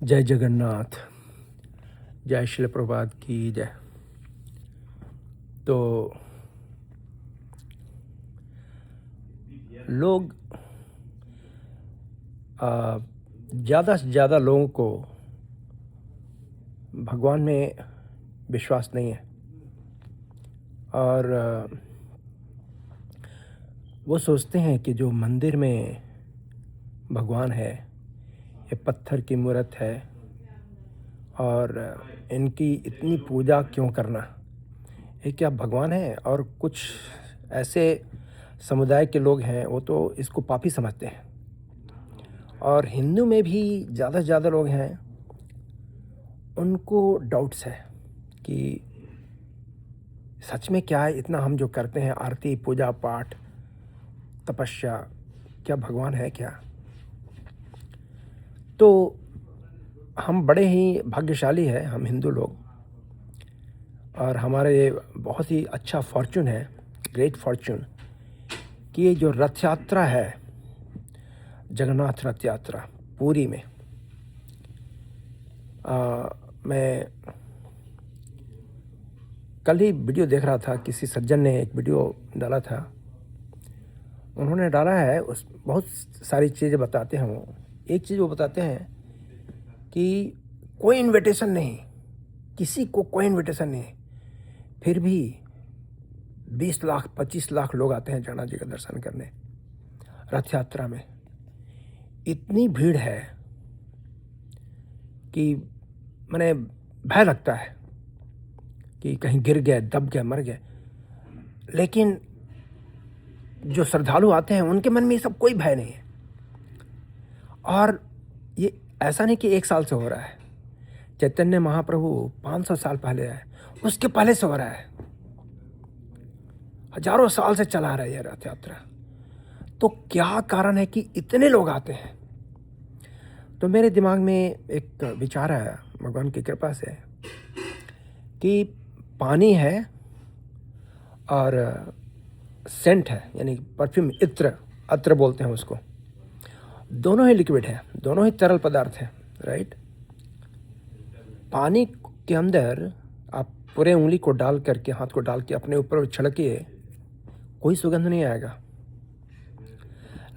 जय जगन्नाथ। जय शिल प्रभात की जय। तो लोग ज़्यादा से ज़्यादा लोगों को भगवान में विश्वास नहीं है और वो सोचते हैं कि जो मंदिर में भगवान है ये पत्थर की मूर्त है और इनकी इतनी पूजा क्यों करना, ये क्या भगवान है। और कुछ ऐसे समुदाय के लोग हैं वो तो इसको पापी समझते हैं। और हिंदू में भी ज़्यादा से ज़्यादा लोग हैं उनको डाउट्स है कि सच में क्या है, इतना हम जो करते हैं आरती पूजा पाठ तपस्या, क्या भगवान है क्या। तो हम बड़े ही भाग्यशाली हैं हम हिंदू लोग, और हमारे बहुत ही अच्छा फॉर्चून है, ग्रेट फॉर्चून, कि ये जो रथ यात्रा है, जगन्नाथ रथ यात्रा पुरी में, मैं कल ही वीडियो देख रहा था, किसी सज्जन ने एक वीडियो डाला था। उन्होंने डाला है, उस बहुत सारी चीज़ें बताते हैं वो। एक चीज़ वो बताते हैं कि कोई इनविटेशन नहीं, किसी को कोई इनविटेशन नहीं, फिर भी 20 लाख 25 लाख लोग आते हैं जगन्नाथ जी का दर्शन करने रथ यात्रा में। इतनी भीड़ है कि मैंने भय लगता है कि कहीं गिर गए, दब गए, मर गए। लेकिन जो श्रद्धालु आते हैं उनके मन में ये सब कोई भय नहीं है। और ये ऐसा नहीं कि 1 साल से हो रहा है। चैतन्य महाप्रभु 500 साल पहले आए, उसके पहले से हो रहा है, हजारों साल से चला रहा है ये रथ यात्रा। तो क्या कारण है कि इतने लोग आते हैं। तो मेरे दिमाग में एक विचार आया भगवान की कृपा से कि पानी है और सेंट है, यानी परफ्यूम, अत्र बोलते हैं उसको। दोनों ही लिक्विड है, दोनों ही तरल पदार्थ है, राइट। पानी के अंदर आप पूरे उंगली को डाल करके, हाथ को डाल के अपने ऊपर छिड़किए, कोई सुगंध नहीं आएगा।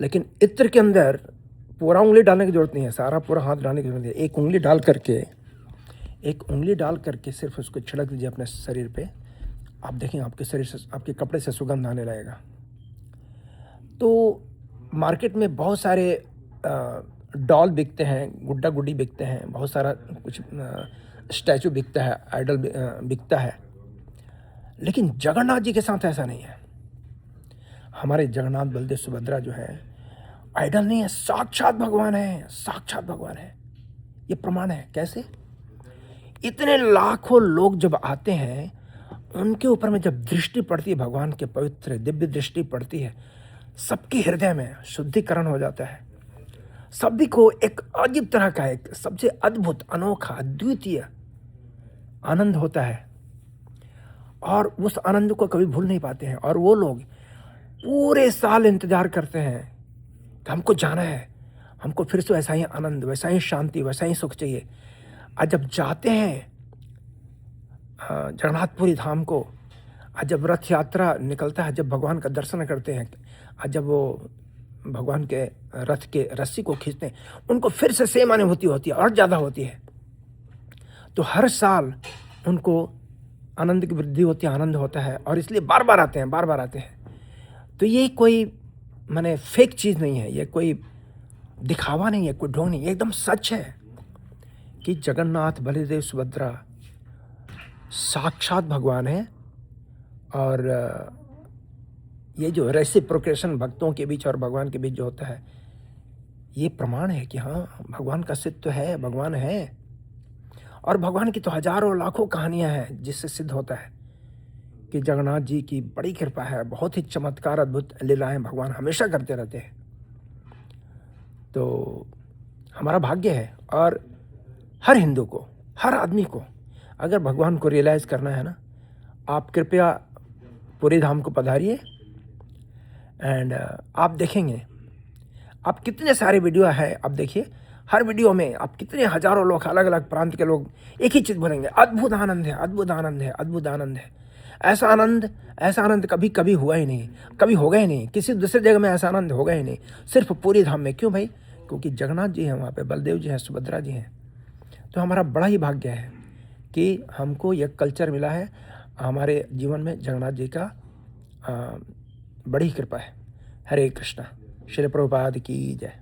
लेकिन इत्र के अंदर पूरा उंगली डालने की जरूरत नहीं है, सारा पूरा हाथ डालने की जरूरत नहीं है। एक उंगली डाल करके सिर्फ उसको छिड़क दीजिए अपने शरीर पे, आप देखेंगे आपके शरीर से, आपके कपड़े से सुगंध आने लगेगा। तो मार्केट में बहुत सारे डॉल बिकते हैं, गुड्डा गुड्डी बिकते हैं, बहुत सारा कुछ स्टैचू बिकता है, आइडल बिकता है। लेकिन जगन्नाथ जी के साथ ऐसा नहीं है। हमारे जगन्नाथ बलदेव सुभद्रा जो है आइडल नहीं है, साक्षात भगवान है, साक्षात भगवान है। ये प्रमाण है। कैसे? इतने लाखों लोग जब आते हैं, उनके ऊपर में जब दृष्टि पड़ती है, भगवान के पवित्र दिव्य दृष्टि पड़ती है, सबके हृदय में शुद्धिकरण हो जाता है। सभी को एक अजीब तरह का, एक सबसे अद्भुत, अनोखा, अद्वितीय आनंद होता है, और उस आनंद को कभी भूल नहीं पाते हैं। और वो लोग पूरे साल इंतजार करते हैं कि हमको जाना है, हमको फिर से वैसा ही आनंद, वैसा ही शांति, वैसा ही सुख चाहिए। और जब जाते हैं जगन्नाथपुरी धाम को, और जब रथ यात्रा निकलता है, जब भगवान का दर्शन करते हैं, और जब वो भगवान के रथ के रस्सी को खींचते हैं, उनको फिर से सेम अनुभूति होती है और ज़्यादा होती है। तो हर साल उनको आनंद की वृद्धि होती है, आनंद होता है, और इसलिए बार बार आते हैं। तो ये कोई माने फेक चीज़ नहीं है, ये कोई दिखावा नहीं है, कोई ढोंग नहीं, एकदम सच है कि जगन्नाथ बलदेव सुभद्रा साक्षात भगवान है। और ये जो रेसिप्रोकेशन भक्तों के बीच और भगवान के बीच जो होता है, ये प्रमाण है कि हाँ, भगवान का अस्तित्व है, भगवान है। और भगवान की तो हजारों लाखों कहानियां हैं जिससे सिद्ध होता है कि जगन्नाथ जी की बड़ी कृपा है, बहुत ही चमत्कार, अद्भुत लीलाएं भगवान हमेशा करते रहते हैं। तो हमारा भाग्य है। और हर हिंदू को, हर आदमी को अगर भगवान को रियलाइज़ करना है ना, आप कृपया पुरी धाम को पधारिए। एंड आप देखेंगे, आप कितने सारे वीडियो है, आप देखिए, हर वीडियो में आप कितने हज़ारों लोग, अलग अलग प्रांत के लोग एक ही चीज़ बोलेंगे, अद्भुत आनंद है, अद्भुत आनंद है, अद्भुत आनंद है। ऐसा आनंद कभी कभी हुआ ही नहीं, कभी होगा ही नहीं, किसी दूसरे जगह में ऐसा आनंद होगा ही नहीं, सिर्फ पूरी धाम में। क्यों भाई? क्योंकि जगन्नाथ जी हैं वहाँ पे, बलदेव जी हैं, सुभद्रा जी हैं। तो हमारा बड़ा ही भाग्य है कि हमको यह कल्चर मिला है। हमारे जीवन में जगन्नाथ जी का बड़ी कृपा है। हरे कृष्णा। श्रील प्रभुपाद की जय।